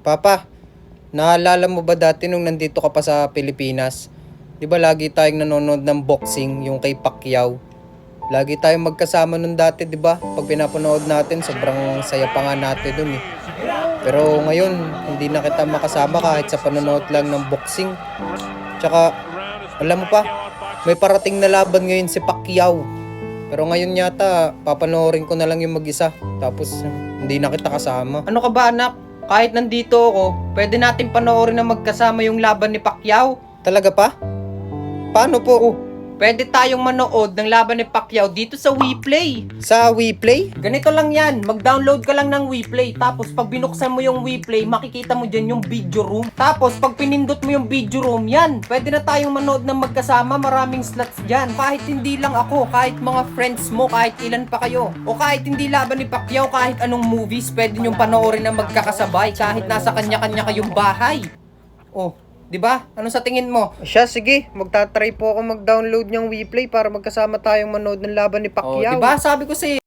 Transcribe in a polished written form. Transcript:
Papa, naalala mo ba dati nung nandito ka pa sa Pilipinas? Di ba lagi tayong nanonood ng boxing, yung kay Pacquiao? Lagi tayong magkasama nun dati, di ba? Pag pinapanood natin, sobrang saya pa nga natin dun eh. Pero ngayon, hindi na kita makasama kahit sa panonood lang ng boxing. Tsaka, alam mo pa, may parating na laban ngayon si Pacquiao. Pero ngayon yata, papanoorin ko na lang yung mag-isa. Tapos, hindi na kita kasama. Ano ka ba anak? Kahit nandito ako, pwede natin panoorin na magkasama yung laban ni Pacquiao. Talaga pa? Paano po? Pwede tayong manood ng laban ni Pacquiao dito sa WePlay. Sa WePlay? Ganito lang yan. Mag-download ka lang ng WePlay. Tapos pag binuksan mo yung WePlay, makikita mo dyan yung video room. Tapos pag pinindot mo yung video room, yan. Pwede na tayong manood ng magkasama. Maraming slots dyan. Kahit hindi lang ako, kahit mga friends mo, kahit ilan pa kayo. O kahit hindi laban ni Pacquiao, kahit anong movies, pwede nyong panoorin na magkakasabay. Kahit nasa kanya-kanya kayong bahay. Oh, di ba? Ano sa tingin mo? Siya, sige. Magta-try po ako mag-download niyang WePlay para magkasama tayong manood ng laban ni Pacquiao. Oh, di ba? Sabi ko sa'yo.